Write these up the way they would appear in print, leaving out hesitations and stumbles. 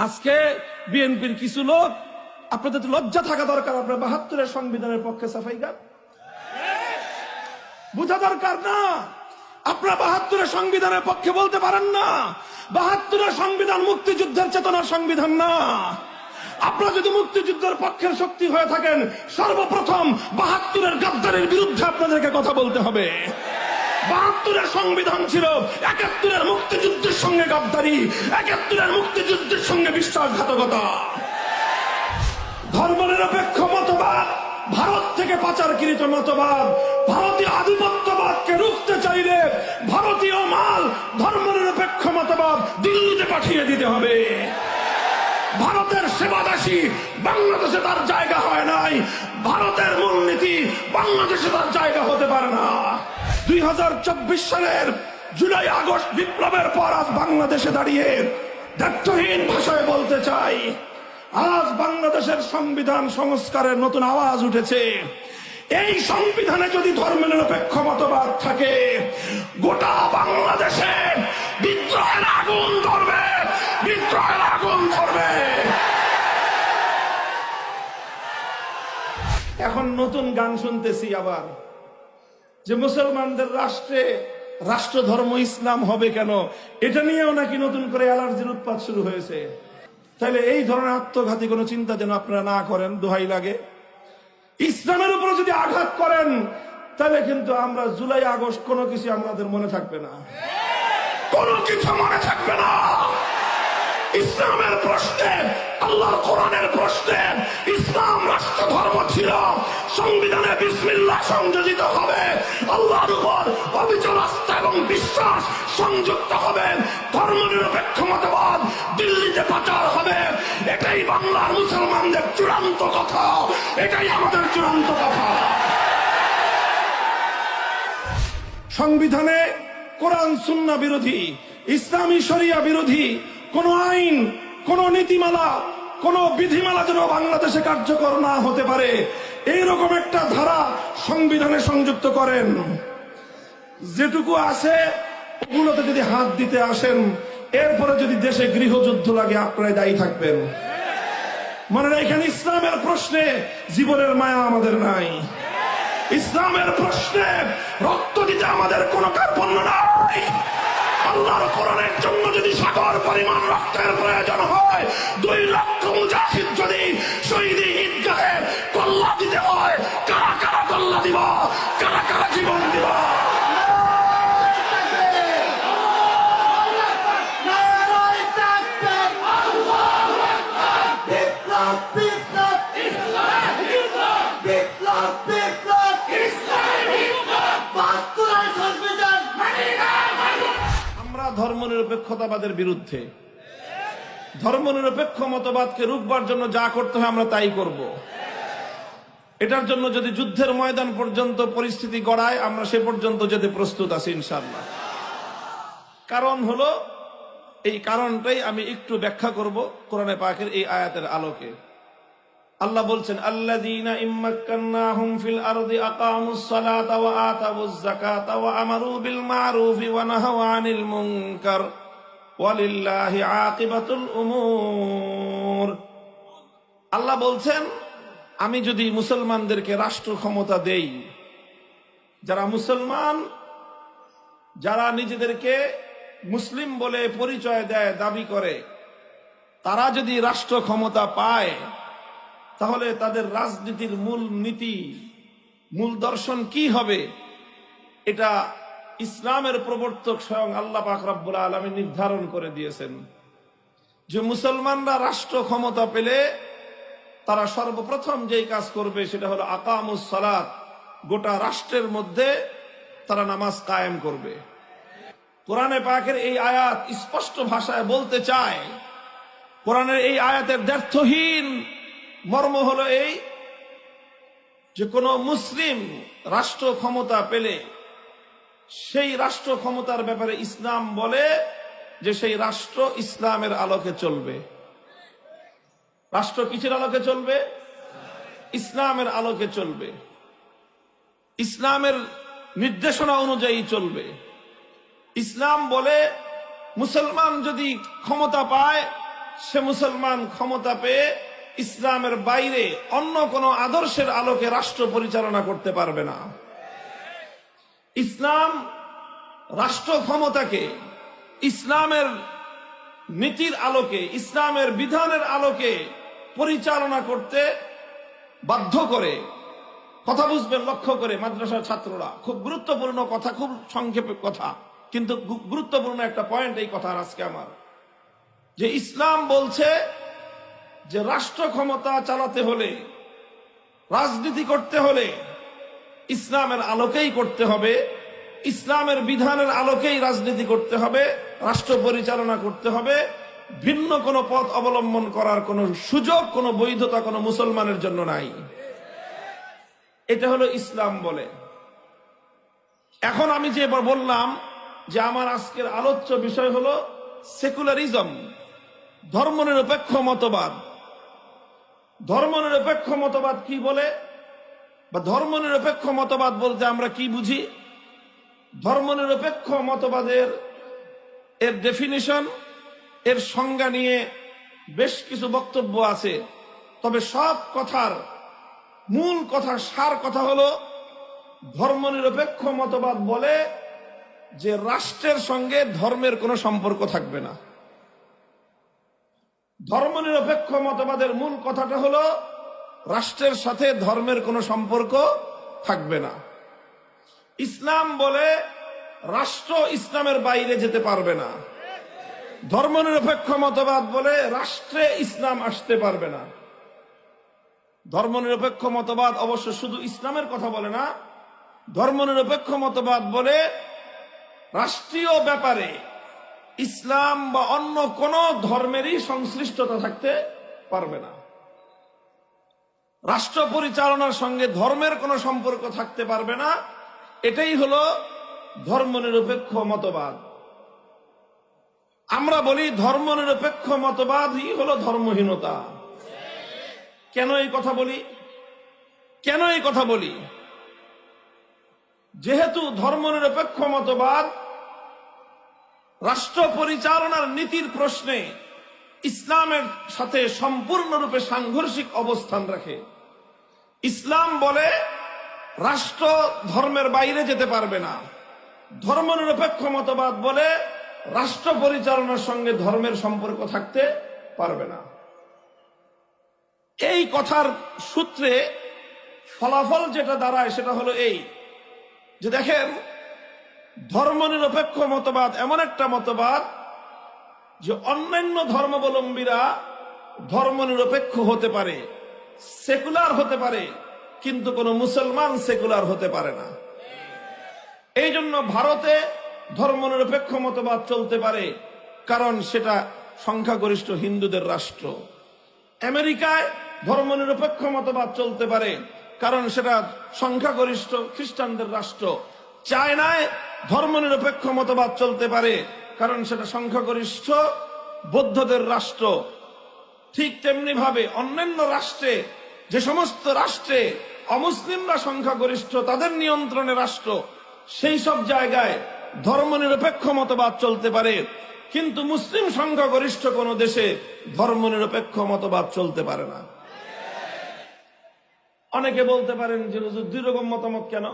আজকে বিএনপির কিছু লোক, আপনাদের তো লজ্জা থাকা দরকার, আপনার ৭২-এর সংবিধানের পক্ষে সাফাই গান বোঝা দরকার না। আপনারা ৭২-এর সংবিধানের পক্ষে বলতে পারেন না। ৭২-এর সংবিধান মুক্তিযুদ্ধের চেতনার সংবিধান না। আপনারা যদি মুক্তিযুদ্ধের পক্ষের শক্তি হয়ে থাকেন, সর্বপ্রথম ৭২-এর গাদ্দারের বিরুদ্ধে আপনাদেরকে কথা বলতে হবে। ৭২-এর সংবিধান ছিল ৭১-এর মুক্তিযুদ্ধের সঙ্গে গাদ্দারি, ৭১-এর মুক্তিযুদ্ধের সঙ্গে বিশ্বাসঘাতকতা। ধর্মনিরপেক্ষ মতবাদ ভারত থেকে পাচারকৃত মতবাদ। ভারতীয় আধিপত্যবাদকে রুখতে চাইলে ভারতীয় মাল ধর্মনিরপেক্ষ মতবাদ দিল্লিতে পাঠিয়ে দিতে হবে। ভারতের সেবাদাসী বাংলাদেশে তার জায়গা হয় নাই। ভারতের মূলনীতি বাংলাদেশে তার জায়গা হতে পারে না। ২০২৪ সালের জুলাই আগস্ট বিপ্লবের পর আজ বাংলাদেশে দাঁড়িয়ে দায়িত্বহীন ভাষায় বলতে চাই, আজ বাংলাদেশের সংবিধান সংস্কারের নতুন আওয়াজ উঠেছে। এই সংবিধানে যদি ধর্মনিরপেক্ষ মতবাদ থাকে, গোটা বাংলাদেশে বিদ্রোহের আগুন ধরবে, বিদ্রোহের আগুন ধরবে। এখন নতুন গান শুনতেছি আবার, যে মুসলমানদের রাষ্ট্রে রাষ্ট্র ধর্ম ইসলাম হবে কেন, এটা নিয়েও নাকি নতুন করে অ্যালার্জির উৎপাত শুরু হয়েছে। তাহলে এই ধরনের আত্মঘাতী কোন চিন্তা যেন আপনারা না করেন, দোহাই লাগে। ইসলামের উপরে যদি আঘাত করেন, তাহলে কিন্তু আমরা জুলাই আগস্ট কোনো কিছু আমাদের মনে থাকবে না, কোনো কিছু মনে থাকবে না। ইসলামের প্রশ্নে, আল্লাহর কোরআনের প্রশ্নে ইসলাম রাষ্ট্র ধর্ম ছিল। সংবিধানে বিসমিল্লাহ সংযোজিত হবে, আল্লাহর উপর অবিচল আস্থা এবং বিশ্বাস সংযুক্ত হবে। ধর্মনিরপেক্ষ মতবাদ দিল্লিতে পাচার হবে। এটাই বাংলার মুসলমানদের চূড়ান্ত কথা, এটাই আমাদের চূড়ান্ত কথা। সংবিধানে কোরআন সুন্নাহ বিরোধী, ইসলামী শরিয়া বিরোধী কোন আইন, কোন নীতিমালা, কোন বিধিমালা যেন বাংলাদেশে কার্যকর না হতে পারে, এইরকম একটা ধারা সংবিধানে সংযুক্ত করেন। যেটুকু আছে ওগুলোতে যদি হাত দিতে আসেন, এরপরে যদি দেশে গৃহযুদ্ধ লাগে, আপনারাই দায়ী থাকবেন। মনে রাখেন, ইসলামের প্রশ্নে জীবনের মায়া আমাদের নাই। ইসলামের প্রশ্নে রক্ত দিতে আমাদের কোনো কার্পণ্য নাই। আল্লাহর কোরআনের জন্য যদি সাগর পরিমাণ রক্তের প্রয়োজন হয়, ২ লক্ষ মুজাহিদ যদি শহীদ ঈদগাহে কল্লা দিতে হয়, কারা কারা কল্লা দিব, কারা কারা জীবন দিব। ধর্মনিরপেক্ষতাবাদের বিরুদ্ধে, ধর্মনিরপেক্ষ মতবাদকে রুখবার জন্য যা করতে হয় আমরা তাই করব। এটার জন্য যদি যুদ্ধের ময়দান পর্যন্ত পরিস্থিতি গড়ায়, আমরা সে পর্যন্ত যেতে প্রস্তুত আছি ইনশাআল্লাহ। কারণ হলো, এই কারণটাই আমি একটু ব্যাখ্যা করব কোরআনে পাকের এই আয়াতের আলোকে। আল্লাহ বলছেন, আল্লাযীনা ইম্মাক্কান্নাহুম ফিল আরদি আকামুস সালাতা ওয়া আতাউয যাকাতা ওয়া আমারু বিল মা'রুফি ওয়া নাহাউ আনিল মুনকার ওয়ালিল্লাহি আকিবাতুল উমুর। আল্লাহ বলছেন, আমি যদি মুসলমানদেরকে রাষ্ট্র ক্ষমতা দেই, যারা মুসলমান, যারা নিজেদেরকে মুসলিম বলে পরিচয় দেয়, দাবি করে, তারা যদি রাষ্ট্র ক্ষমতা পায়, তাহলে তাদের রাজনীতির মূল নীতি, মূল দর্শন কি হবে, এটা ইসলামের প্রবর্তক স্বয়ং আল্লাহ পাক রব্বুল আলামিন নির্ধারণ করে দিয়েছেন। যে মুসলমানরা রাষ্ট্র ক্ষমতা পেলে তারা সর্বপ্রথম যেই কাজ করবে সেটা হলো আকামুস সালাত, গোটা রাষ্ট্রের মধ্যে তারা নামাজ কায়েম করবে। কোরআনে পাকের এই আয়াত স্পষ্ট ভাষায় বলতে চায়, কোরআনের এই আয়াতের দ্ব্যর্থহীন মর্ম হলো এই, যে কোন মুসলিম রাষ্ট্র ক্ষমতা পেলে সেই রাষ্ট্র ক্ষমতার ব্যাপারে ইসলাম বলে যে সেই রাষ্ট্র ইসলামের আলোকে চলবে। রাষ্ট্র কিসের আলোকে চলবে? ইসলামের আলোকে চলবে, ইসলামের নির্দেশনা অনুযায়ী চলবে। ইসলাম বলে মুসলমান যদি ক্ষমতা পায়, সে মুসলমান ক্ষমতা পেয়ে ইসলামের বাইরে অন্য কোনো আদর্শের আলোকে রাষ্ট্র পরিচালনা করতে পারবে না। ইসলাম রাষ্ট্র ক্ষমতাকে ইসলামের নীতির আলোকে, ইসলামের বিধানের আলোকে পরিচালনা করতে বাধ্য করে। কথা বুঝবেন, লক্ষ্য করে মাদ্রাসার ছাত্ররা, খুব গুরুত্বপূর্ণ কথা, খুব সংক্ষেপে কথা, কিন্তু গুরুত্বপূর্ণ একটা পয়েন্ট এই কথা আজকে আমার, যে ইসলাম বলছে যে রাষ্ট্র ক্ষমতা চালাতে হলে, রাজনীতি করতে হলে ইসলামের আলোকেই করতে হবে, ইসলামের বিধানের আলোকেই রাজনীতি করতে হবে, রাষ্ট্র পরিচালনা করতে হবে। ভিন্ন কোনো পথ অবলম্বন করার কোনো সুযোগ, কোনো বৈধতা কোনো মুসলমানের জন্য নাই। এটা হলো ইসলাম বলে। এখন আমি যে বললাম যে আমার আজকের আলোচ্য বিষয় হলো সেকুলারিজম, ধর্মনিরপেক্ষ মতবাদ। ধর্মনিরপেক্ষ মতবাদ কি বলে, বা ধর্মনিরপেক্ষ মতবাদ বলতে আমরা কি বুঝি? ধর্মনিরপেক্ষ মতবাদের এর ডেফিনিশন, এর সংজ্ঞা নিয়ে বেশ কিছু বক্তব্য আছে। তবে সব কথার মূল কথা, সার কথা হলো, ধর্মনিরপেক্ষ মতবাদ বলে যে রাষ্ট্রের সঙ্গে ধর্মের কোনো সম্পর্ক থাকবে না। ধর্মনিরপেক্ষ মতবাদের মূল কথাটা হলো রাষ্ট্রের সাথে ধর্মের কোনো সম্পর্ক থাকবে না। ইসলাম বলে রাষ্ট্র ইসলামের বাইরে যেতে পারবে না। ধর্মনিরপেক্ষ মতবাদ বলে রাষ্ট্রে ইসলাম আসতে পারবে না। ধর্মনিরপেক্ষ মতবাদ অবশ্য শুধু ইসলামের কথা বলে না, ধর্মনিরপেক্ষ মতবাদ বলে রাষ্ট্রীয় ব্যাপারে ইসলাম বা অন্য কোন ধর্মেরই সংশ্লিষ্টতা থাকতে পারবে না। রাষ্ট্র পরিচালনার সঙ্গে ধর্মের কোনো সম্পর্ক থাকতে পারবে না। এটাই হলো ধর্মনিরপেক্ষ মতবাদ। আমরা বলি ধর্মনিরপেক্ষ মতবাদই হলো ধর্মহীনতা। কেন এই কথা বলি? কেন এই কথা বলি? যেহেতু ধর্মনিরপেক্ষ মতবাদ রাষ্ট্র পরিচালনার নীতির প্রশ্নে ইসলামের সাথে সম্পূর্ণরূপে সাংঘর্ষিক অবস্থান রাখে। ইসলাম বলে রাষ্ট্র ধর্মের বাইরে যেতে পারবে না। ধর্মনিরপেক্ষ মতবাদ বলে রাষ্ট্র পরিচালনার সঙ্গে ধর্মের সম্পর্ক থাকতে পারবে না। এই কথার সূত্রে ফলাফল যেটা দাঁড়ায় সেটা হলো এই, যে দেখেন, ধর্মনিরপেক্ষ মতবাদ এমন একটা মতবাদ যে অন্যান্য ধর্মাবলম্বীরা ধর্মনিরপেক্ষ হতে পারে, সেকুলার হতে পারে, কিন্তু কোন মুসলমান সেকুলার হতে পারে না। এই জন্য ভারতে ধর্মনিরপেক্ষ মতবাদ চলতে পারে, কারণ সেটা সংখ্যাগরিষ্ঠ হিন্দুদের রাষ্ট্র। আমেরিকায় ধর্মনিরপেক্ষ মতবাদ চলতে পারে, কারণ সেটা সংখ্যাগরিষ্ঠ খ্রিস্টানদের রাষ্ট্র। চায়নায় ধর্মনিরপেক্ষ মতবাদ চলতে পারে, কারণ সেটা সংখ্যাগরিষ্ঠ বৌদ্ধদের রাষ্ট্র। ঠিক তেমনি ভাবে অন্যান্য রাষ্ট্রে, যে সমস্ত রাষ্ট্রে অমুসলিমরা সংখ্যাগরিষ্ঠ, তাদের নিয়ন্ত্রণে রাষ্ট্র, সেই সব জায়গায় ধর্মনিরপেক্ষ মতবাদ চলতে পারে, কিন্তু মুসলিম সংখ্যাগরিষ্ঠ কোন দেশে ধর্মনিরপেক্ষ মতবাদ চলতে পারে না। অনেকে বলতে পারেন যে দুই রকম মতামত কেন?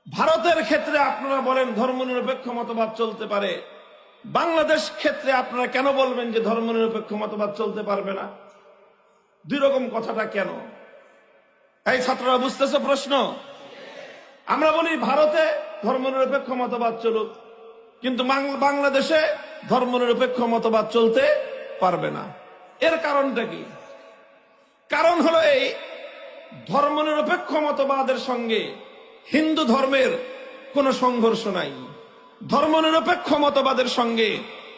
ভারতের ক্ষেত্রে আপনারা বলেন ধর্মনিরপেক্ষ মতবাদ চলতে পারে, বাংলাদেশ ক্ষেত্রে আপনারা কেন বলবেন যে ধর্মনিরপেক্ষ মতবাদ চলতে পারবে না? দুই রকম কথাটা কেন? এই ছাত্ররা বুঝতেছে প্রশ্ন? আমরা বলি ভারতে ধর্মনিরপেক্ষ মতবাদ চলুক, কিন্তু বাংলাদেশে ধর্মনিরপেক্ষ মতবাদ চলতে পারবে না। এর কারণটা কি? কারণ হলো এই, ধর্মনিরপেক্ষ মতবাদের সঙ্গে হিন্দু ধর্মের কোন সংঘর্ষ নাই। ধর্মনিরপেক্ষ মতবাদের সঙ্গে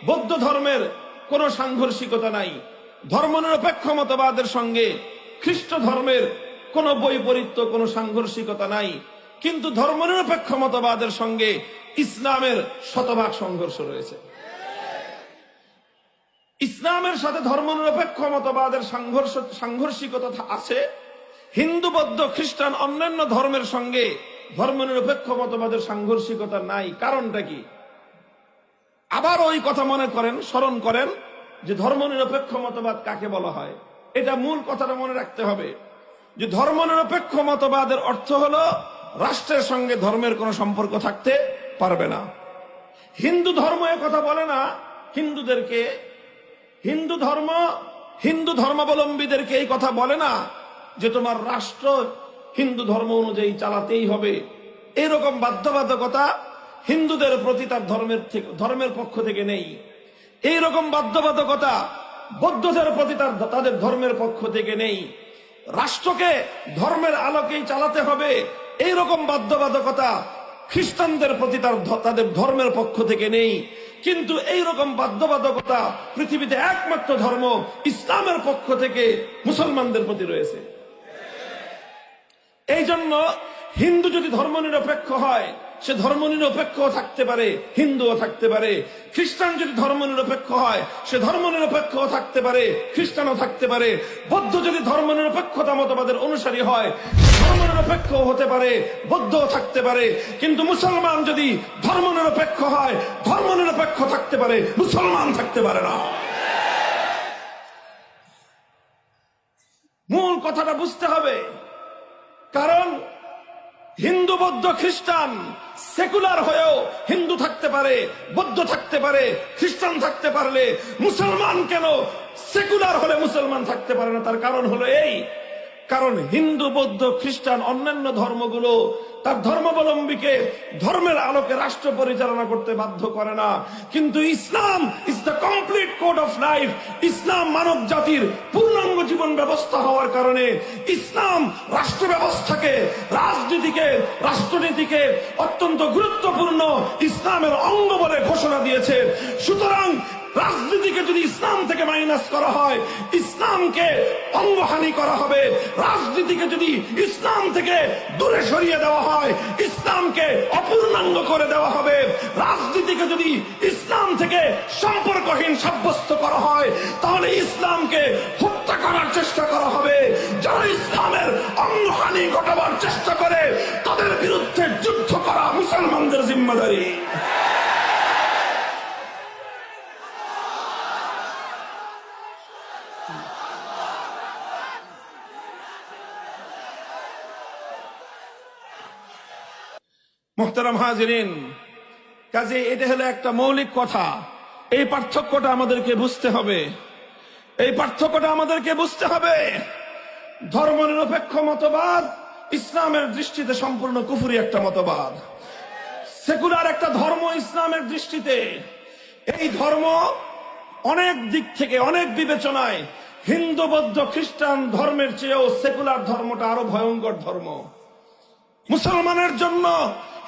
বৌদ্ধ ধর্মের কোন সাংঘর্ষিকতা নাই। ধর্মনিরপেক্ষ মতবাদের সঙ্গে খ্রিস্ট ধর্মের কোন বৈপরীত্য, কোন সাংঘর্ষিকতা নাই। কিন্তু ধর্মনিরপেক্ষ মতবাদের সঙ্গে ইসলামের শতভাগ সংঘর্ষ রয়েছে। ইসলামের সাথে ধর্মনিরপেক্ষ মতবাদের সাংঘর্ষিকতা আছে। হিন্দু, বৌদ্ধ, খ্রিস্টান, অন্যান্য ধর্মের সঙ্গে ধর্মনিরপেক্ষ মতবাদের সাংঘর্ষিকতা নাই। কারণটা কি? আবার ওই কথা মনে করেন, স্মরণ করেন যে ধর্মনিরপেক্ষ মতবাদ কাকে বলা হয়। এটা মূল কথাটা মনে রাখতে হবে যে ধর্মনিরপেক্ষ মতবাদের অর্থ হলো রাষ্ট্রের সঙ্গে ধর্মের কোনো সম্পর্ক থাকতে পারবে না। হিন্দু ধর্ম এ কথা বলে না হিন্দুদেরকে, হিন্দু ধর্মাবলম্বীদেরকে এই কথা বলে না যে তোমার রাষ্ট্র হিন্দু ধর্ম অনুযায়ী চালাতেই হবে। এরকম বাধ্যবাধকতা হিন্দুদের প্রতি তার ধর্মের পক্ষ থেকে নেই। এইরকম বাধ্যবাধকতা বৌদ্ধদের প্রতি তাদের ধর্মের পক্ষ থেকে নেই। রাষ্ট্রকে ধর্মের আলোকেই চালাতে হবে এইরকম বাধ্যবাধকতা খ্রিস্টানদের প্রতি তাদের ধর্মের পক্ষ থেকে নেই। কিন্তু এইরকম বাধ্যবাধকতা পৃথিবীতে একমাত্র ধর্ম ইসলামের পক্ষ থেকে মুসলমানদের প্রতি রয়েছে। এই জন্য হিন্দু যদি ধর্মনিরপেক্ষ হয় সে ধর্মনিরপেক্ষ থাকতে পারে, হিন্দুও থাকতে পারে। খ্রিস্টান যদি ধর্মনিরপেক্ষ হয় সে ধর্মনিরপেক্ষ থাকতে পারে, খ্রিস্টানও থাকতে পারে। বৌদ্ধ যদি ধর্মনিরপেক্ষতা মতবাদের অনুসারী হয় ধর্মনিরপেক্ষ হতে পারে, বৌদ্ধও থাকতে পারে। কিন্তু মুসলমান যদি ধর্মনিরপেক্ষ হয় ধর্মনিরপেক্ষ থাকতে পারে, মুসলমান থাকতে পারে না। মূল কথাটা বুঝতে হবে। কারণ হিন্দু, বৌদ্ধ, খ্রিস্টান সেকুলার হয়েও হিন্দু থাকতে পারে, বৌদ্ধ থাকতে পারে, খ্রিস্টান থাকতে পারলে মুসলমান কেন সেকুলার হলে মুসলমান থাকতে পারে না? তার কারণ হলো এই, কারণ হিন্দু, বৌদ্ধ, খ্রিস্টান অন্যান্য ধর্মগুলো তার ধর্মাবলম্বীকে ধর্মের আলোকে রাষ্ট্র পরিচালনা করতে বাধ্য করে না। কিন্তু Islam is the complete code of life. ইসলাম মানব জাতির পূর্ণাঙ্গ জীবন ব্যবস্থা হওয়ার কারণে ইসলাম রাষ্ট্র ব্যবস্থাকে, রাজনীতিকে, রাষ্ট্রনীতিকে অত্যন্ত গুরুত্বপূর্ণ ইসলামের অঙ্গ বলে ঘোষণা দিয়েছে। সুতরাং রাজনীতিকে যদি ইসলাম থেকে মাইনাস করা হয় ইসলামকে অঙ্গহানি করা হবে। রাজনীতিকে যদি ইসলাম থেকে দূরে সরিয়ে দেওয়া হয় ইসলামকে অপূর্ণাঙ্গ করে দেওয়া হবে। রাজনীতিকে যদি ইসলাম থেকে সম্পর্কহীন সাব্যস্ত করা হয় তাহলে ইসলামকে হত্যা করার চেষ্টা করা হবে। যারা ইসলামের অঙ্গহানি ঘটাবার চেষ্টা করে তাদের বিরুদ্ধে যুদ্ধ করা মুসলমানদের জিম্মাদারি। মুহতারাম হাজিরিন, কাজে এটা হলো একটা মৌলিক কথা। এই পার্থক্যটা আমাদেরকে বুঝতে হবে, এই পার্থক্যটা আমাদেরকে বুঝতে হবে। ধর্মনিরপেক্ষ মতবাদ ইসলামের দৃষ্টিতে সম্পূর্ণ কুফরি একটা মতবাদ। সেকুলার একটা ধর্ম ইসলামের দৃষ্টিতে, এই ধর্ম অনেক দিক থেকে, অনেক বিবেচনায় হিন্দু, বৌদ্ধ, খ্রিস্টান ধর্মের চেয়েও সেকুলার ধর্মটা আরো ভয়ঙ্কর ধর্ম। মুসলমানের জন্য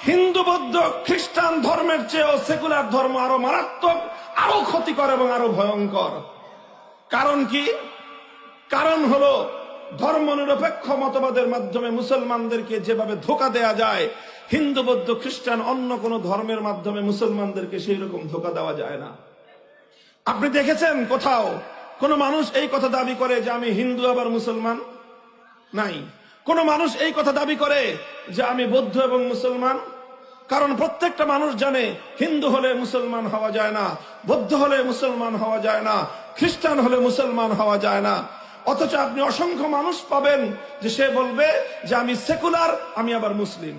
হিন্দু, বৌদ্ধ, খ্রিস্টান ধর্মের চেয়েও সেকুলার ধর্ম আরো মারাত্মক, আরো ক্ষতিকর এবং আরো ভয়ঙ্কর। কারণ কি? কারণ হলো ধর্মনিরপেক্ষ মতবাদের মাধ্যমে মুসলমানদেরকে যেভাবে ধোঁকা দেয়া যায় হিন্দু, বৌদ্ধ, খ্রিস্টান অন্য কোন ধর্মের মাধ্যমে মুসলমানদেরকে সেই রকম ধোঁকা দেওয়া যায় না। আপনি দেখেছেন কোথাও কোন মানুষ এই কথা দাবি করে যে আমি হিন্দু আবার মুসলমান? নাই। কোন মানুষ এই কথা দাবি করে যে আমি বৌদ্ধ এবং মুসলমান? কারণ প্রত্যেকটা মানুষ জানে হিন্দু হলে মুসলমান হওয়া যায় না, বৌদ্ধ হলে মুসলমান হওয়া যায় না, খ্রিস্টান হলে মুসলমান হওয়া যায় না। অথচ আপনি অসংখ্য মানুষ পাবেন যে সে বলবে যে আমি সেকুলার, আমি আবার মুসলিম।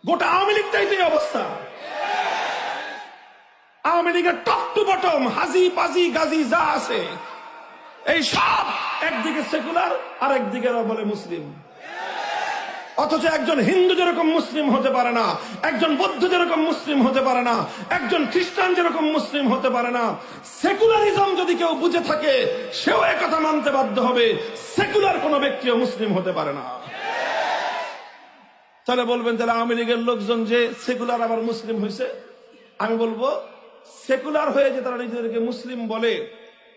গোটা আওয়ামী লীগটাই তো এই অবস্থা। আওয়ামী লীগের টপ টু বটম, হাজি, পাজি, গাজী যা আছে এই সব একদিকে সেকুলার আর একদিকে বলে মুসলিম। অথচ একজন হিন্দু যেরকম মুসলিম হতে পারে না, একজন বৌদ্ধ যেরকম মুসলিম হতে পারে না, একজন খ্রিস্টান যেরকম মুসলিম হতে পারে না। সেকুলারিজম যদি কেউ বুঝে থাকে সেও একথা মানতে বাধ্য হবে সেকুলার কোন ব্যক্তিও মুসলিম হতে পারে না। তাহলে বলবেন তাহলে আওয়ামী লীগের লোকজন যে সেকুলার আবার মুসলিম হয়েছে, আমি বলবো সেকুলার হয়ে যে তারা নিজেদেরকে মুসলিম বলে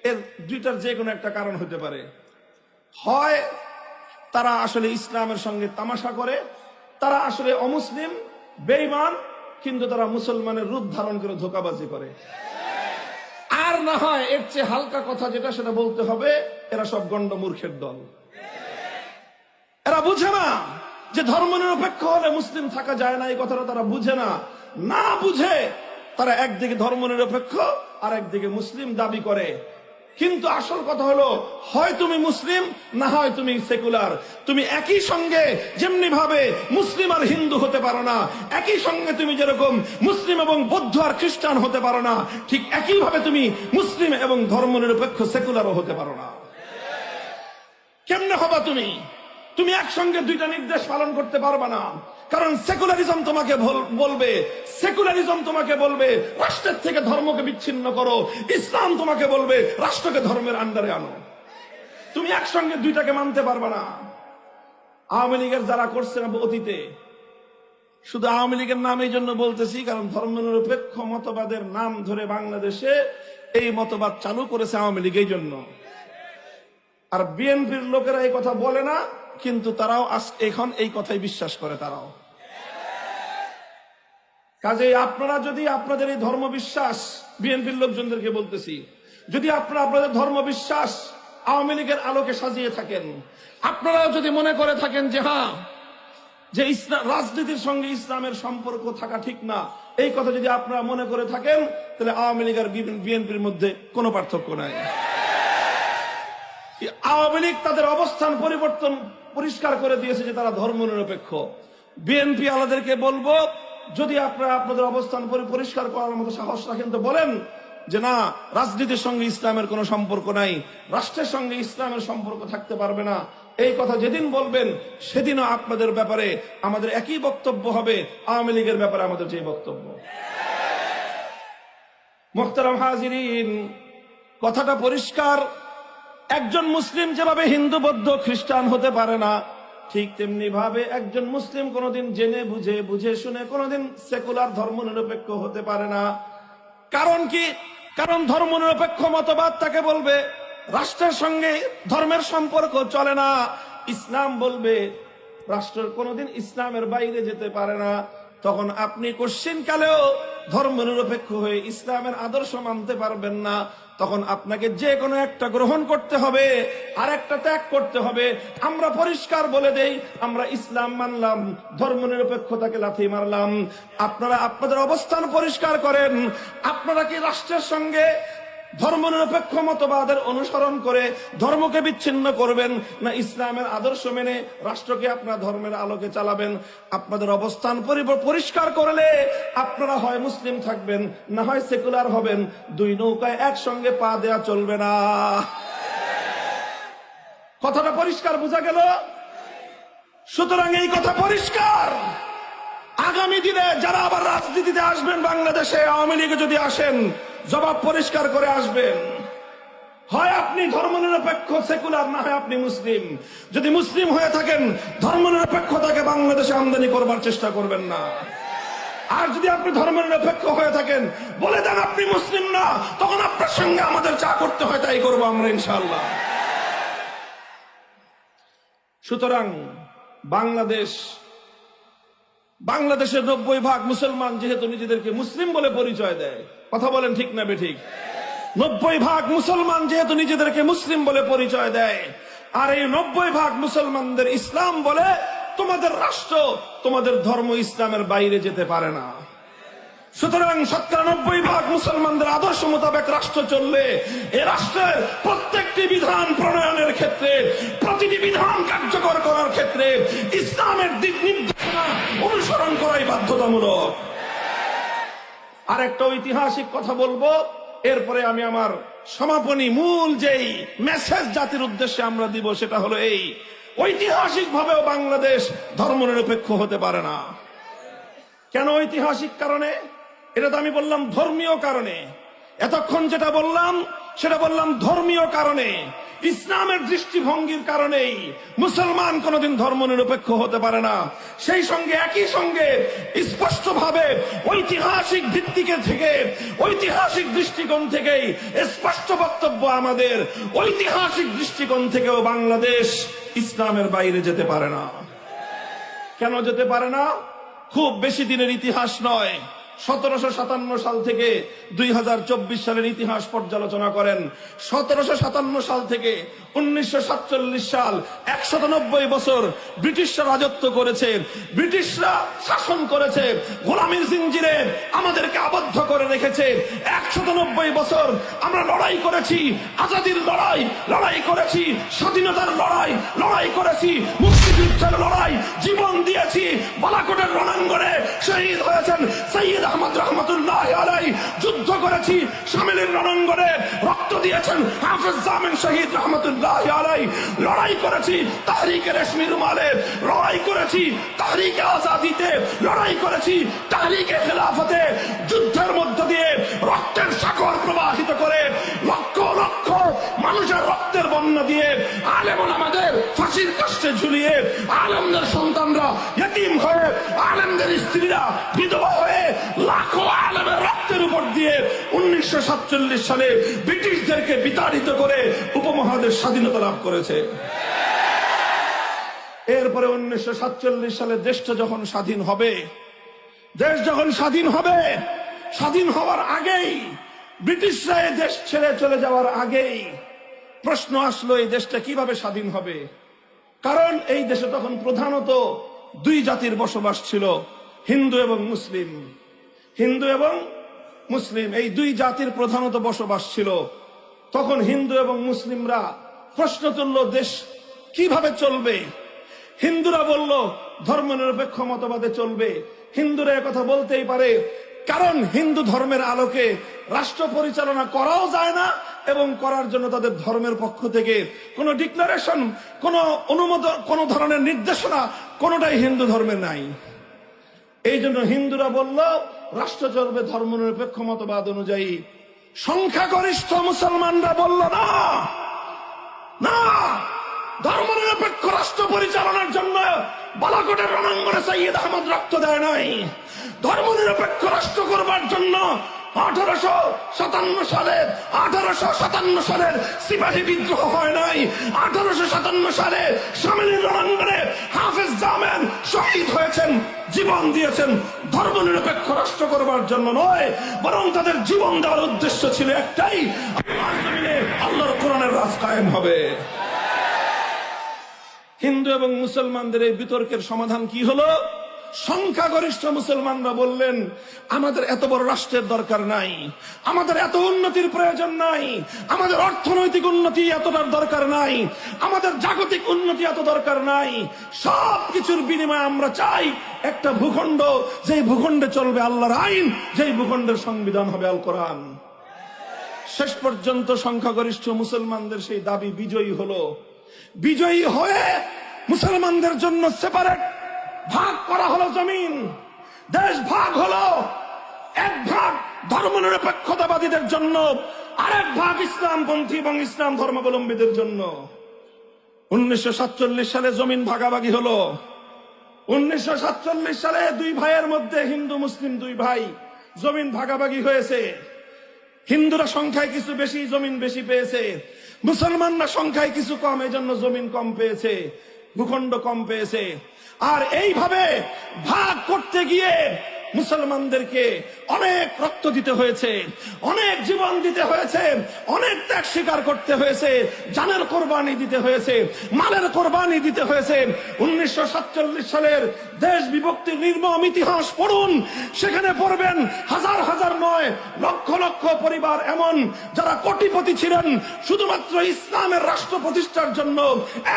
এর দুইটার যে কোনো একটা কারণ হতে পারে। হয় তারা আসলে ইসলামের সঙ্গে তামাশা করে, তারা আসলে অমুসলিম, বেঈমান, কিন্তু তারা মুসলমানের রূপ ধারণ করে ধোঁকাবাজি করে। আর না হয় এর চেয়ে হালকা কথা যেটা সেটা বলতে হবে এরা সব গণ্ড মূর্খের দল। এরা বুঝে না যে ধর্মনিরপেক্ষ হলে মুসলিম থাকা যায় না, এই কথাটা তারা বুঝে না। না বুঝে তারা একদিকে ধর্মনিরপেক্ষ আর একদিকে মুসলিম দাবি করে। কিন্তু আসল কথা হলো, হয় তুমি মুসলিম না হয় তুমি সেকুলার। তুমি একই সঙ্গে যেমনি ভাবে মুসলিম আর হিন্দু হতে পারো না, একই সঙ্গে তুমি যেরকম মুসলিম এবং বৌদ্ধ আর খ্রিস্টান হতে পারো না, ঠিক একই ভাবে তুমি মুসলিম এবং ধর্মনিরপেক্ষ সেকুলারও হতে পারো না। কেমনে হবা তুমি? তুমি একসঙ্গে দুইটা নির্দেশ পালন করতে পারবা না। কারণ সেকুলারিজম তোমাকে বলবে রাষ্ট্রের থেকে ধর্মকে বিচ্ছিন্ন করো, ইসলাম তোমাকে বলবে রাষ্ট্রকে ধর্মের আন্ডারে আনো। তুমি একসঙ্গে দুইটাকে মানতে পারবা না। আওয়ামী লীগের যারা করছে না অতীতে, শুধু আওয়ামী লীগের নাম এই জন্য বলতেছি কারণ ধর্মনিরপেক্ষ মতবাদের নাম ধরে বাংলাদেশে এই মতবাদ চালু করেছে আওয়ামী লীগ এই জন্য। আর বিএনপির লোকেরা এই কথা বলে না, কিন্তু তারাও এখন এই কথাই বিশ্বাস করে। তারাও কাজেই আপনারা যদি আপনাদের এই ধর্ম বিশ্বাস, বিএনপির লোকজনদেরকে বলতেছি, যদি আপনারা আপনাদের ধর্ম বিশ্বাস আওয়ামী লীগের আলোকে সাজিয়ে থাকেন, আপনারাও যদি মনে করে থাকেন যে হ্যাঁ, যে ইসলাম রাজনীতির সঙ্গে ইসলামের সম্পর্ক থাকা ঠিক না, এই কথা যদি আপনারা মনে করে থাকেন, তাহলে আওয়ামী লীগ আর বিএনপির মধ্যে কোনো পার্থক্য নাই। আওয়ামী লীগ তাদের অবস্থান পরিষ্কার করে দিয়েছে যে তারা ধর্মনিরপেক্ষ। বিএনপি আলাদেরকে বলবো, যদি আপনারা আপনাদের অবস্থান পরিষ্কার করার মতো সাহস রাখেন তো বলেন যে না, রাজনীতির সঙ্গে ইসলামের কোনো সম্পর্ক নাই, রাষ্ট্রের সঙ্গে ইসলামের সম্পর্ক থাকতে পারবে না। এই কথা যেদিন বলবেন সেদিনও আপনাদের ব্যাপারে আমাদের একই বক্তব্য হবে আওয়ামী লীগের ব্যাপারে আমাদের যে বক্তব্য। মুহতারাম হাজিরিন, কথাটা পরিষ্কার। একজন মুসলিম যেভাবে হিন্দু বৌদ্ধ খ্রিস্টান হতে পারে না, ঠিক তেমনি ভাবে একজন মুসলিম কোনোদিন জেনে বুঝে শুনে কোনোদিন সেকুলার ধর্মনিরপেক্ষ হতে পারে না। কারণ কি? কারণ ধর্মনিরপেক্ষ মতবাদ তাকে বলবে রাষ্ট্রের সঙ্গে ধর্মের সম্পর্ক চলে না। ইসলাম বলবে রাষ্ট্র কোনোদিন ইসলামের বাইরে যেতে পারে না। তখন আপনি কোশ্চিনকালেও ধর্মনিরপেক্ষ হয়ে ইসলামের আদর্শ মানতে পারবেন না। তখন আপনাকে যে কোনো একটা গ্রহণ করতে হবে, আর একটা ত্যাগ করতে হবে। আমরা পরিষ্কার বলে দেই, আমরা ইসলাম মানলাম, ধর্মনিরপেক্ষতাকে লাথি মারলাম। আপনারা আপনাদের অবস্থান পরিষ্কার করেন। আপনারা কি রাষ্ট্রের সঙ্গে ধর্মনিরপেক্ষ মতবাদের অনুসরণ করে ধর্মকে বিচ্ছিন্ন করবেন, না ইসলামের আদর্শ মেনে রাষ্ট্রকে আপনার ধর্মের আলোকে চালাবেন? আপনাদের অবস্থান পরিষ্কার করলে আপনারা হয় মুসলিম থাকবেন, না হয় সেকুলার হবেন। দুই নৌকায় একসঙ্গে পা দেয়া চলবে না। কথাটা পরিষ্কার বোঝা গেল? সুতরাং এই কথা পরিষ্কার। আগামী দিনে যারা আবার রাজনীতিতে আসবেন বাংলাদেশে, আওয়ামী লীগে যদি আসেন, জবাব পরিষ্কার করে আসবেন। হয় আপনি ধর্মনিরপেক্ষ সেকুলার, না হয় আপনি মুসলিম। যদি মুসলিম হয়ে থাকেন, ধর্মনিরপেক্ষতাকে বাংলাদেশে আমদানি করবার চেষ্টা করবেন না। আর যদি আপনি ধর্মনিরপেক্ষ হয়ে থাকেন, বলে দেন আপনি মুসলিম না, তখন আপনার সঙ্গে আমাদের যা করতে হয় তাই করবো আমরা ইনশাআল্লাহ। সুতরাং বাংলাদেশের 90% মুসলমান যেহেতু নিজেদেরকে মুসলিম বলে পরিচয় দেয়, কথা বলেন ঠিক না বেঠিক? 90% মুসলমান যেহেতু নিজেদেরকে মুসলিম বলে পরিচয় দেয়, আর এই 90% মুসলমানদের ইসলাম বলে, তোমাদের রাষ্ট্র, তোমাদের ধর্ম ইসলামের বাইরে যেতে পারে না। সুতরাং 97% মুসলমানদের আদর্শ মোতাবেক রাষ্ট্র চললে এ রাষ্ট্রের প্রত্যেকটি বিধান প্রণয়নের ক্ষেত্রে, প্রতিটি বিধান কার্যকর করার ক্ষেত্রে ইসলামের দিক নির্দেশনা অনুসরণ করাই বাধ্যতামূলক। আর একটা ঐতিহাসিক কথা বলবো, এরপরে আমি আমার সমাপনী মূল যেই মেসেজ জাতির উদ্দেশ্যে আমরা দিব সেটা হলো এই: ঐতিহাসিক ভাবেও বাংলাদেশ ধর্মনিরপেক্ষ হতে পারে না। কেন ঐতিহাসিক কারণে? এটা তো আমি বললাম ধর্মীয় কারণে। এতক্ষণ যেটা বললাম সেটা বললাম ধর্মীয় কারণে, ইসলামের দৃষ্টিভঙ্গির কারণেই মুসলমান কোনদিন ধর্মনিরপেক্ষ হতে পারে না। সেই সঙ্গে একই সঙ্গে স্পষ্টভাবে ঐতিহাসিক ভিত্তিকে থেকে, ঐতিহাসিক দৃষ্টিকোণ থেকেই স্পষ্ট বক্তব্য আমাদের, ঐতিহাসিক দৃষ্টিকোণ থেকেও বাংলাদেশ ইসলামের বাইরে যেতে পারে না। কেন যেতে পারে না? খুব বেশি দিনের ইতিহাস নয়, 1757 সাল থেকে 2024 সালের ইতিহাস পর্যালোচনা করেন। 1757 সাল থেকে 1947 সাল 190 বছর ব্রিটিশরা রাজত্ব করেছে, ব্রিটিশরা শাসন করেছে, গোলামীর জিঞ্জিরে আমাদেরকে আবদ্ধ করে রেখেছে। 190 বছর আমরা লড়াই করেছি, আজাদির লড়াই, লড়াই করেছি, স্বাধীনতার লড়াই, লড়াই করেছি, মুক্তিযুদ্ধের লড়াই, জীবন দিয়েছি। বালাকোটের রণাঙ্গনে শহীদ হয়েছেন সৈয়দ আহমদ রহমতুল্লাহ আলাইহি, যুদ্ধ করেছি শামিলের রণাঙ্গনে, রক্ত দিয়েছেন হাফেজ জামিন শহীদ রহমতুল্লাহ আলাইহি, লড়াই করেছি তাহরিকে রেশমি রুমালে, লড়াই করেছি তাহরিকে আজাদিতে, লড়াই করেছি তাহরিকে খেলাফতে। যুদ্ধের মধ্য দিয়ে রক্তের সাগর প্রবাহিত করে লক্ষ লক্ষ মানুষের রক্তের বন্যা দিয়ে আলেম ওলামাদের ফাঁসির কাস্টে ঝুলিয়ে, আলেমদের সন্তানরা ইতিম হয়ে, আলেমদের স্ত্রীরা বিধবা হয়ে, লাখো আলেমের রক্তের উপর দিয়ে 1947 সালে ব্রিটিশদেরকে বিতাড়িত করে উপমহাদেশ স্বাধীনতা লাভ করেছে। এরপরে 1947 সালে দেশটা যখন স্বাধীন হবে, দেশ যখন স্বাধীন হবে, স্বাধীন হওয়ার আগেই, ব্রিটিশরা এই দেশ ছেড়ে চলে যাওয়ার আগেই প্রশ্ন আসলো এই দেশটা কিভাবে স্বাধীন হবে। কারণ এই দেশে তখন প্রধানত দুই জাতির বসবাস ছিল, হিন্দু এবং মুসলিম। হিন্দু এবং মুসলিম এই দুই জাতির প্রধানত বসবাস ছিল। তখন হিন্দু এবং মুসলিমরা প্রশ্ন তুলল দেশ কিভাবে চলবে। হিন্দুরা বলল ধর্মনিরপেক্ষ মতবাদে চলবে। হিন্দুরা একথা বলতেই পারে, কারণ হিন্দু ধর্মের আলোকে রাষ্ট্র পরিচালনা করাও যায় না এবং করার জন্য তাদের ধর্মের পক্ষ থেকে কোনো ডিক্লারেশন, কোনো অনুমোদন, কোনো ধরনের নির্দেশনা কোনোটাই হিন্দু ধর্মে নাই। এই জন্য হিন্দুরা বলল রাষ্ট্র চলবে ধর্মনিরপেক্ষ মতবাদ অনুযায়ী। সংখ্যাগরিষ্ঠ মুসলমানরা বলল না, না, ধর্মনিরপেক্ষ রাষ্ট্র পরিচালনার জন্য বালাকোটের রণাঙ্গনে সৈয়দ আহমদ রক্ত দেয় নাই। ধর্মনিরপেক্ষ রাষ্ট্র করবার জন্য 1857 সালের সিপাহী বিদ্রোহ হয় নাই। 1857 সালে শামিলের রণাঙ্গনে হাফেজ জামিন শহীদ হয়েছেন, জীবন দিয়েছেন ধর্মনিরপেক্ষ রাষ্ট্র করবার জন্য নয়, বরং তাদের জীবন দেওয়ার উদ্দেশ্য ছিল একটাই, আল্লাহর কোরআনের রাজ কায়েম হবে। হিন্দু এবং মুসলমানদের এই বিতর্কের সমাধান কি হলো? সংখ্যাগরিষ্ঠ মুসলমানরা বললেন আমাদের এত বড় রাষ্ট্রের দরকার নাই, আমাদের এত উন্নতির প্রয়োজন নাই, আমাদের অর্থনৈতিক উন্নতি এতটার দরকার নাই, আমাদের জাগতিক উন্নতি এত দরকার নাই। সব কিছুর বিনিময়ে আমরা চাই একটা ভূখণ্ড, যেই ভূখণ্ডে চলবে আল্লাহর আইন, যেই ভূখণ্ডের সংবিধান হবে আল কোরআন। শেষ পর্যন্ত সংখ্যাগরিষ্ঠ মুসলমানদের সেই দাবি বিজয়ী হলো। বিজয়ী হয়ে মুসলমানদের জন্য সেপারেট ভাগ করা হলো জমিন, দেশ ভাগ হলো। এক ভাগ ধর্মনিরপেক্ষতাবাদীদের জন্য, আরেক ভাগ ইসলামপন্থী এবং ইসলাম ধর্মাবলম্বীদের জন্য। 1947 সালে জমিন ভাগাভাগি হলো। 1947 সালে দুই ভাইয়ের মধ্যে, হিন্দু মুসলিম দুই ভাই, জমিন ভাগাভাগি হয়েছে। হিন্দুরা সংখ্যায় কিছু বেশি, জমিন বেশি পেয়েছে। মুসলমানরা সংখ্যায় কিছু কম, এই জন্য জমিন কম পেয়েছে, ভূখণ্ড কম পেয়েছে। আর এইভাবে ভাগ করতে গিয়ে মুসলমানদেরকে অনেক রক্ত দিতে হয়েছে, অনেক জীবন দিতে হয়েছে, অনেক ত্যাগ স্বীকার করতে হয়েছে, জানের কোরবানি দিতে হয়েছে, মালের কোরবানি দিতে হয়েছে। 1947 সালের দেশ বিভক্তির নির্মম ইতিহাস পড়ুন, সেখানে পড়বেন হাজার হাজার নয়, লক্ষ লক্ষ পরিবার এমন যারা কোটিপতি ছিলেন, শুধুমাত্র ইসলামের রাষ্ট্র প্রতিষ্ঠার জন্য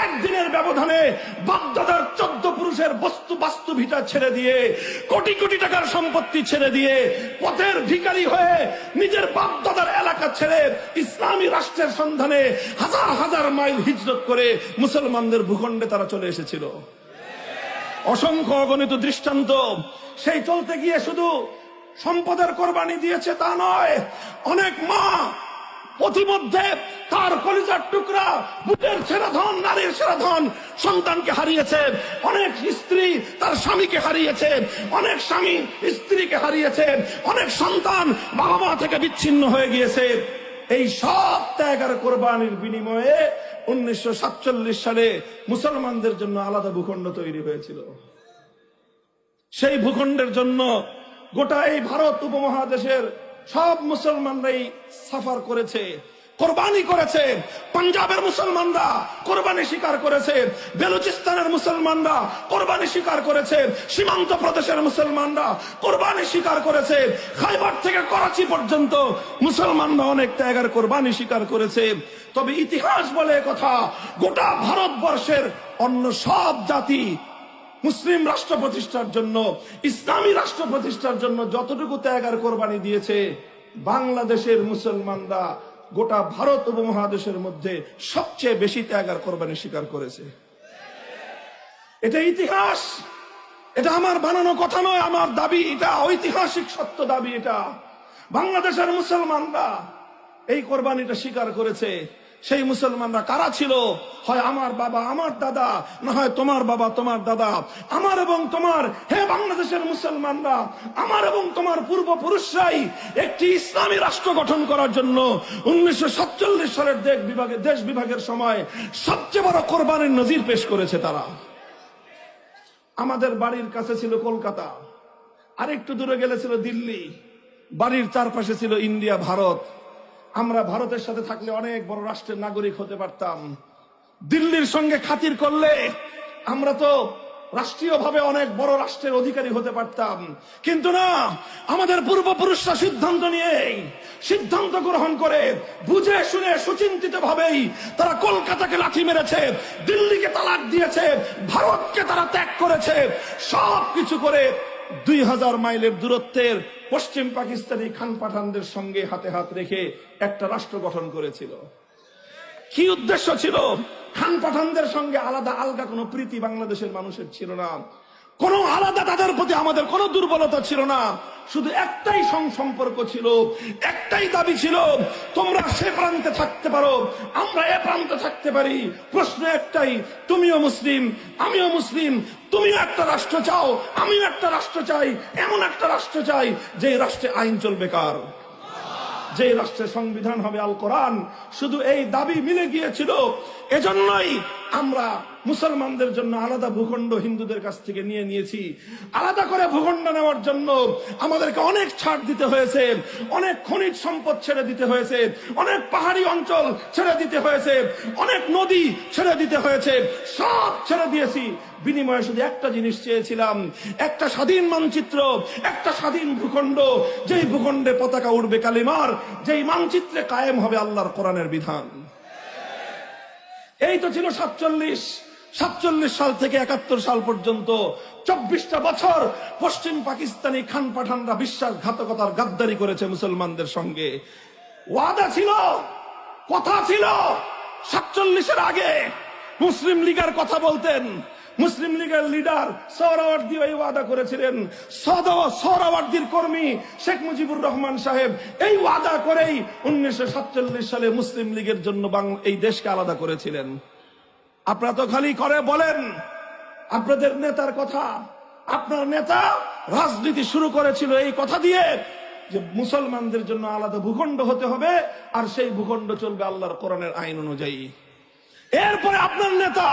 একদিনের ব্যবধানে বাগদাদের 14 পুরুষের বাস্তু ভিটা ছেড়ে দিয়ে, কোটি কোটি টাকার সম্পত্তি ছেড়ে দিয়ে, পথের ভিখারি হয়ে নিজের বাপদাদার এলাকা ছেড়ে ইসলামী রাষ্ট্রের সন্ধানে হাজার হাজার মাইল হিজরত করে মুসলমানদের ভূখণ্ডে তারা চলে এসেছিল। অসংখ্য অগণিত দৃষ্টান্ত। সেই চলতে গিয়ে শুধু সম্পদের কোরবানি দিয়েছে তা নয়, অনেক মা পথিমধ্যে তার কলিজার টুকরা, বুকের সেরা ধন, নারীর সেরা ধন সন্তানকে হারিয়েছে। অনেক স্ত্রী তার স্বামীকে হারিয়েছে, অনেক স্বামী স্ত্রীকে হারিয়েছে, অনেক সন্তান বাবা মা থেকে বিচ্ছিন্ন হয়ে গিয়েছে। এই সব ত্যাগ আর কোরবানির বিনিময়ে 1947 সালে মুসলমানদের জন্য আলাদা ভূখণ্ড তৈরি হয়েছিল। সেই ভূখণ্ডের জন্য গোটা এই ভারত উপমহাদেশের সব মুসলমানরাই সাফার করেছে, কোরবানি করেছে। পাঞ্জাবের মুসলমানরা কোরবানি স্বীকার করেছে, বেলুচিস্তানের মুসলমানরা কোরবানি স্বীকার করেছে, সীমান্ত প্রদেশের মুসলমানরা কোরবানি স্বীকার করেছে, খাইবার থেকে করাচি পর্যন্ত মুসলমানরা অনেক ত্যাগের কোরবানি স্বীকার করেছে। তবে ইতিহাস বলে কথা, গোটা ভারতবর্ষের অন্য সব জাতি মুসলিম রাষ্ট্র প্রতিষ্ঠার জন্য, ইসলামী রাষ্ট্র প্রতিষ্ঠার জন্য যতটুকু ত্যাগের কোরবানি দিয়েছে, বাংলাদেশের মুসলমানরা গোটা ভারত উপমহাদেশের মধ্যে সবচেয়ে বেশি ত্যাগের কোরবানি স্বীকার করেছে। এটা ইতিহাস, এটা আমার বানানো কথা নয়, আমার দাবি, এটা ঐতিহাসিক সত্য দাবি। এটা বাংলাদেশের মুসলমানরা এই কোরবানিটা স্বীকার করেছে। সেই মুসলমানরা কারা ছিল? হয় আমার বাবা আমার দাদা, না হয় তোমার বাবা তোমার দাদা। আমার এবং তোমার, হে বাংলাদেশের মুসলমানরা, আমার এবং তোমার পূর্বপুরুষরাই একটি ইসলামী রাষ্ট্র গঠন করার জন্য 1947 সালের দেশ বিভাগের সময় সবচেয়ে বড় কোরবানির নজির পেশ করেছে তারা। আমাদের বাড়ির কাছে ছিল কলকাতা, আর একটু দূরে গেলে ছিল দিল্লি, বাড়ির চারপাশে ছিল ইন্ডিয়া, ভারত। আমরা ভারতের সাথে থাকলে অনেক বড় রাষ্ট্রের নাগরিক হতে পারতাম। দিল্লির সঙ্গে খাতির করলে আমরা তো রাষ্ট্রীয়ভাবে অনেক বড় রাষ্ট্রের অধিকারী হতে পারতাম। কিন্তু না, আমাদের পূর্বপুরুষরা সিদ্ধান্ত গ্রহণ করে বুঝে শুনে সুচিন্তিত ভাবেই তারা কলকাতাকে লাথি মেরেছে, দিল্লিকে তালাক দিয়েছে, ভারতকে তারা ত্যাগ করেছে। সবকিছু করে 2000 মাইলের দূরত্বের পশ্চিম পাকিস্তানি খান পাঠানদের সঙ্গে হাতে হাত রেখে একটা রাষ্ট্র গঠন করেছিল। কি উদ্দেশ্য ছিল? খান পাঠানদের সঙ্গে আলাদা আলগা কোনো প্রীতি বাংলাদেশের মানুষের ছিল না, কোনো আলাদা তাদের প্রতি আমাদের কোনো দুর্বলতা ছিল না। শুধু একটাই সম্পর্ক ছিল, একটাই দাবি ছিল, তোমরা সে প্রান্তে থাকতে পারো, আমরা এ প্রান্তে থাকতে পারি। প্রশ্ন একটাই, তুমিও মুসলিম আমিও মুসলিম, তুমিও একটা রাষ্ট্র চাও আমিও একটা রাষ্ট্র চাই, এমন একটা রাষ্ট্র চাই যে রাষ্ট্রে আইন চলবে কার, যে রাষ্ট্রের সংবিধান হবে আল কোরআন। শুধু এই দাবি মিলে গিয়েছিল। এজন্যই আমরা মুসলমানদের জন্য আলাদা ভূখণ্ড হিন্দুদের কাছ থেকে নিয়েছি। আলাদা করে ভূখণ্ড নেওয়ার জন্য আমাদেরকে অনেক ছাড় দিতে হয়েছে, অনেক খনিজ সম্পদ ছেড়ে দিতে হয়েছে, অনেক পাহাড়ি অঞ্চল ছেড়ে দিতে হয়েছে, অনেক নদী ছেড়ে দিতে হয়েছে। সব ছেড়ে দিয়েছি, বিনিময়ে শুধু একটা জিনিস চেয়েছিলাম, একটা স্বাধীন মানচিত্র, একটা স্বাধীন ভূখণ্ড, যেই ভূখণ্ডে পতাকা উড়বে কালিমার, যেই মানচিত্রে কায়েম হবে আল্লাহর কোরআনের বিধান। এই তো ছিল 47 সাল থেকে 71 সাল পর্যন্ত 24টা বছর পশ্চিম পাকিস্তানি খান পাঠানরা বিশ্বাসঘাতকতার গাদ্দারি করেছে মুসলমানদের সঙ্গে। ওয়াদা ছিল, কথা ছিল। 47-এর আগে মুসলিম লীগের কথা বলতেন, মুসলিম লীগের লিডার সোহরাওয়ার্দী এই ওয়াদা করেছিলেন। সোহরাওয়ার্দীর কর্মী শেখ মুজিবুর রহমান সাহেব এই ওয়াদা করেই 1947 সালে মুসলিম লীগের জন্য এই দেশকে আলাদা করেছিলেন। আপনারা তো খালি করে বলেন আপনাদের নেতার কথা। আপনার নেতা রাজনীতি শুরু করেছিল এই কথা দিয়ে যে মুসলমানদের জন্য আলাদা ভূখণ্ড হতে হবে, আর সেই ভূখণ্ড চলবে আল্লাহর কোরআনের আইন অনুযায়ী। এরপরে আপনার নেতা,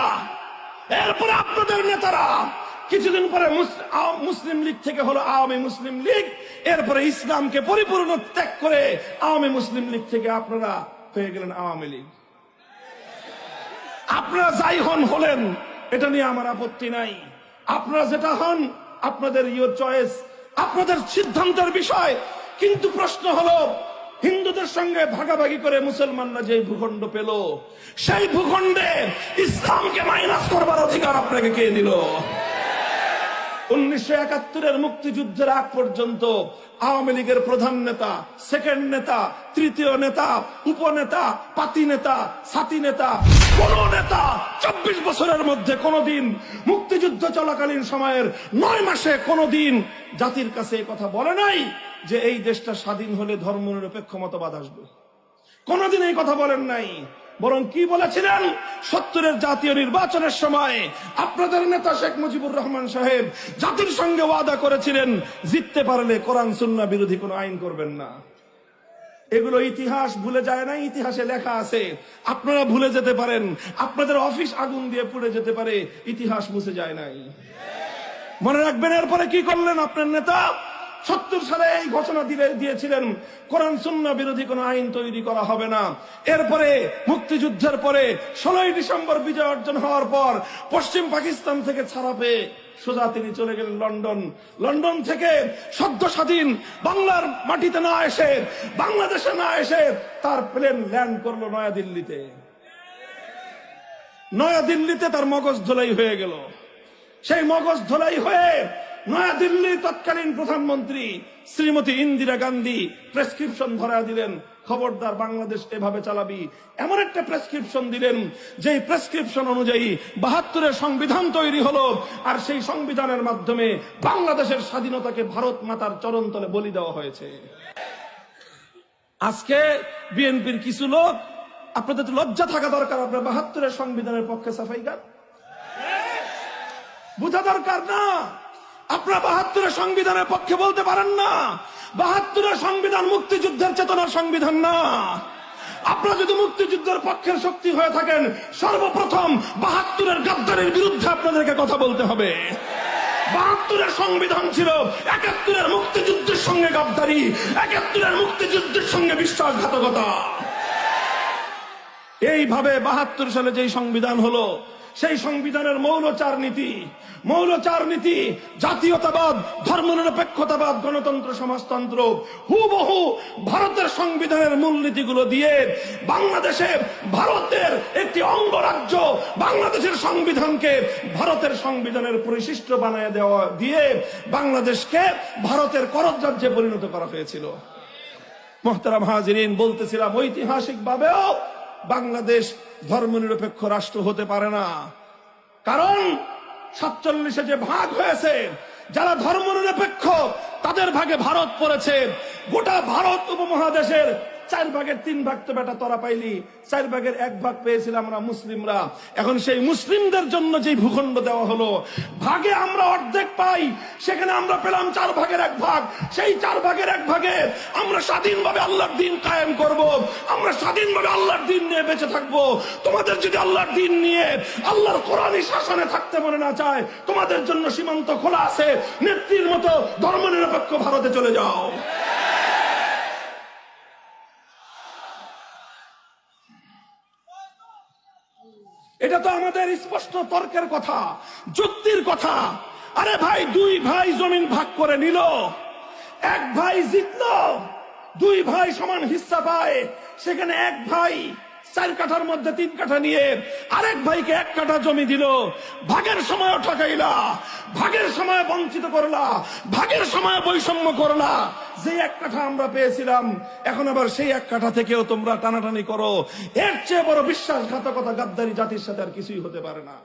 এরপরে আপনাদের নেতারা, কিছুদিন পরে মুসলিম লীগ থেকে হলো আওয়ামী মুসলিম লীগ, এরপরে ইসলামকে পরিপূর্ণ ত্যাগ করে আওয়ামী মুসলিম লীগ থেকে আপনারা হয়ে গেলেন আওয়ামী লীগ। আপনারা যাই হলেন, এটা নিয়ে আমার আপত্তি নাই। আপনারা যেটা হন, আপনাদের ইয়োর চয়েস, আপনাদের সিদ্ধান্তের বিষয়। কিন্তু প্রশ্ন হলো, হিন্দুদের সঙ্গে ভাগাভাগি করে মুসলমানরা যে ভূখণ্ড পেল, সেই ভূখণ্ডে ইসলামকে মাইনাস করবার অধিকার আপনাকে কে দিল? 1971-এর মুক্তিযুদ্ধের আগ পর্যন্ত আওয়ামী লীগের প্রধান নেতা, সেকেন্ড নেতা, তৃতীয় নেতা, উপনেতা, পাতি নেতা, সাথী নেতা, কোন নেতা 24 বছরের মধ্যে কোনদিন মুক্তিযুদ্ধ চলাকালীন সময়ের 9 মাসে কোনদিন জাতির কাছে কথা বলে নাই যে এই দেশটা স্বাধীন হলে ধর্মনিরপেক্ষ মতবাদ আসবে। কোনদিন এই কথা বলেন নাই। বরং কি বলেছিলেন? 70-এর জাতীয় নির্বাচনের সময় আপনাদের নেতা শেখ মুজিবুর রহমান সাহেব জাতির সঙ্গে ওয়াদা করেছিলেন, জিততে পারলে কোরআন সুন্নাহ বিরোধী কোনো আইন করবেন না। এগুলো ইতিহাস ভুলে যায় না, ইতিহাসে লেখা আছে। আপনারা ভুলে যেতে পারেন, আপনাদের অফিস আগুন দিয়ে পুড়ে যেতে পারে, ইতিহাস মুছে যায় নাই। মনে রাখবেন। এরপরে কি করলেন আপনার নেতা? 70 সালে এই ঘোষণা দিয়েছিলেন কোরআন সুন্নাহ বিরোধী কোনো আইন তৈরি করা হবে না। এরপরে মুক্তিযুদ্ধের পরে 16ই ডিসেম্বর বিজয় অর্জন হওয়ার পর পশ্চিম পাকিস্তান থেকে ছাড়া পেয়ে সোজা তিনি চলে গেলেন লন্ডন। লন্ডন থেকে সদ্য স্বাধীন বাংলার মাটিতে না এসে, বাংলাদেশে না এসে তার প্লেন ল্যান্ড করলো নয়াদিল্লিতে। নয়াদিল্লিতে তার মগজ ধোলাই হয়ে গেল। সেই মগজ ধোলাই হয়ে নয়াদিল্লির তৎকালীন প্রধানমন্ত্রী শ্রীমতী ইন্দিরা গান্ধী প্রেসক্রিপশন ধরা দিলেন, খবরদার বাংলাদেশ এভাবে চালাবি। এমন একটা প্রেসক্রিপশন দিলেন যে প্রেসক্রিপশন অনুযায়ী 72-এর সংবিধান তৈরি হলো, আর সেই সংবিধানের মাধ্যমে বাংলাদেশের স্বাধীনতাকে ভারত মাতার চরণতলে বলি দেওয়া হয়েছে। আজকে বিএনপির কিছু লোক, আপনাদের লজ্জা থাকা দরকার, আপনার 72-এর সংবিধানের পক্ষে সাফাই গান বুঝা দরকার না। আপনারা 72-এর সংবিধানের পক্ষে বলতে পারেন না। 72-এর সংবিধান মুক্তিযুদ্ধের চেতনার সংবিধান না। আপনারা যদি মুক্তিযুদ্ধের পক্ষের শক্তি হয়ে থাকেন, সর্বপ্রথম 72-এর গাদ্দারির বিরুদ্ধে আপনাদেরকে কথা বলতে হবে। 72-এর সংবিধান ছিল 71-এর মুক্তিযুদ্ধের সঙ্গে গাদ্দারি, 71-এর মুক্তিযুদ্ধের সঙ্গে বিশ্বাসঘাতকতা। এইভাবে 72 সালে যেই সংবিধান হলো, সেই সংবিধানের মৌলচার নীতি, জাতীয়তাবাদ, ধর্মনিরপেক্ষতাবাদ, গণতন্ত্র, সমাজতন্ত্র হুবহু ভারতের সংবিধানের মূলনীতিগুলো দিয়ে বাংলাদেশে ভারতের একটি অঙ্গরাজ্য, বাংলাদেশের সংবিধানকে ভারতের সংবিধানের পরিশিষ্ট বানায় দেওয়া দিয়ে বাংলাদেশকে ভারতের কররাজ্যে পরিণত করা হয়েছিল। মোহতারাম হাজিরিন, বলতেছিলাম ঐতিহাসিক ভাবেও বাংলাদেশ ধর্মনিরপেক্ষ রাষ্ট্র হতে পারে না। কারণ 47-এ যে ভাগ হয়েছে, যারা ধর্মনিরপেক্ষ তাদের ভাগে ভারত পড়েছে। গোটা ভারত উপমহাদেশের 4 ভাগের 3 ভাগ তো বেটা তোরা পাইলি, 4 ভাগের 1 ভাগ পেয়েছিলাম আমরা মুসলিমরা। এখন সেই মুসলিমদের জন্য যে ভূখণ্ড দেওয়া হলো, ভাগে আমরা অর্ধেক পাই, সেখানে আমরা পেলাম 4 ভাগের 1 ভাগ। সেই 4 ভাগের 1 ভাগে আমরা স্বাধীনভাবে আল্লাহর দিন কায়েম করব, আমরা স্বাধীনভাবে আল্লাহর দিন নিয়ে বেঁচে থাকবো। তোমাদের যদি আল্লাহর দিন নিয়ে আল্লাহর কোরআনী শাসনে থাকতে মনে না চায়, তোমাদের জন্য সীমান্ত খোলা আছে, নেত্রীর মতো ধর্মনিরপেক্ষ ভারতে চলে যাও। এটা তো আমাদের স্পষ্ট তর্কের কথা, যুক্তির কথা। আরে ভাই, 2 ভাই জমিন ভাগ করে নিল, 1 ভাই জিতলো, 2 ভাই সমান হিস্সা পায়। সেখানে 1 ভাই 4 কাঠার মধ্যে 3 কাঠা নিয়ে আরেক ভাইকে 1 কাঠা জমি দিল। ভাগের সময় ঠকাইলা, ভাগের সময় বঞ্চিত করলা, ভাগের সময় বৈষম্য করলা। যে 1 কাঠা আমরা পেয়েছিলাম, এখন আবার সেই 1 কাঠা থেকেও তোমরা টানাটানি করো। এর চেয়ে বড় বিশ্বাসঘাতকতা, গাদ্দারি জাতির সাথে আর কিছুই হতে পারে না।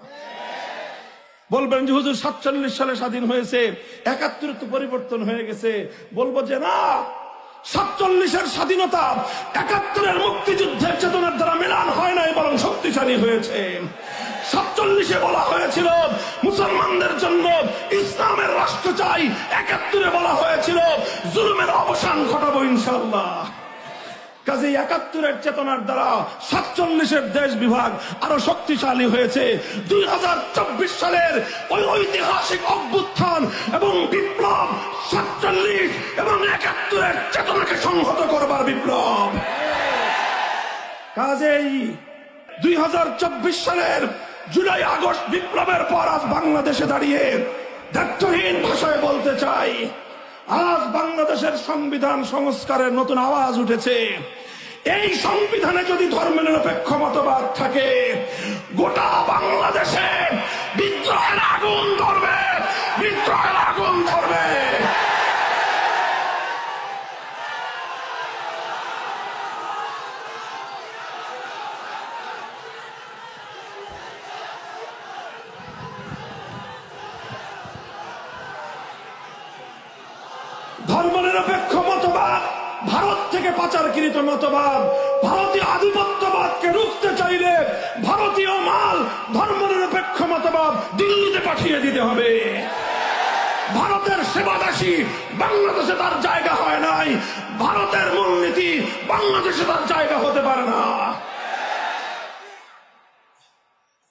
বলবেন যে হুজুর 47 সালে স্বাধীন হয়েছে, 71 তো পরিবর্তন হয়ে গেছে। বলবো যে না, 47-এর স্বাধীনতা 71-এর মুক্তিযুদ্ধের চেতনার দ্বারা মেলান হয় নাই, বরং শক্তিশালী হয়েছে। 47-এ বলা হয়েছিল মুসলমানদের জন্য ইসলামের রাষ্ট্র চাই, 71-এ বলা হয়েছিল জুলুমের অবসান ঘটাবো ইনশাআল্লাহ। কাজেই 71-এর চেতনার দ্বারা 47-এর দেশ বিভাগ আরো শক্তিশালী হয়েছে। 2024 সালের ওই ঐতিহাসিক অভ্যুত্থান এবং বিপ্লব 47 এবং 71-এর চেতনাকে সংহত করবার বিপ্লব। কাজেই 2024 সালের জুলাই আগস্ট বিপ্লবের পর আজ বাংলাদেশে দাঁড়িয়ে দায়িত্বহীন ভাষায় বলতে চাই, আজ বাংলাদেশের সংবিধান সংস্কারের নতুন আওয়াজ উঠেছে। এই সংবিধানে যদি ধর্মনিরপেক্ষ মতবাদ থাকে, গোটা বাংলাদেশে বিদ্রোহের আগুন ধরবে, বিদ্রোহের আগুন ধরবে। ধর্মনিরপেক্ষ মতবাদ ভারত থেকে পাচারকৃত মতবাদ। ভারতীয় আধিপত্যবাদকে রুখতে চাইলে ভারতীয় মাল, ধর্মনিরপেক্ষ মতবাদ দিল্লিতে পাঠিয়ে দিতে হবে। ভারতের সেবাদাসী বাংলাদেশে তার জায়গা হয় নাই, ভারতের মূলনীতি বাংলাদেশে তার জায়গা হতে পারে না।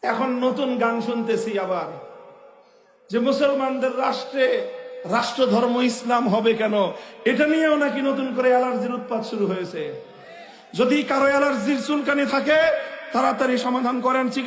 এখন নতুন গান শুনতেছি আবার, যে মুসলমানদের রাষ্ট্রে রাষ্ট্র ধর্ম ইসলাম হবে কেন, এটা নিয়েও নাকি নতুন করে অ্যালার্জির উৎপাত শুরু হয়েছে। যদি কারো অ্যালার্জির চুলকানি থাকে তাড়াতাড়ি সমাধান করেন, চিকিৎসা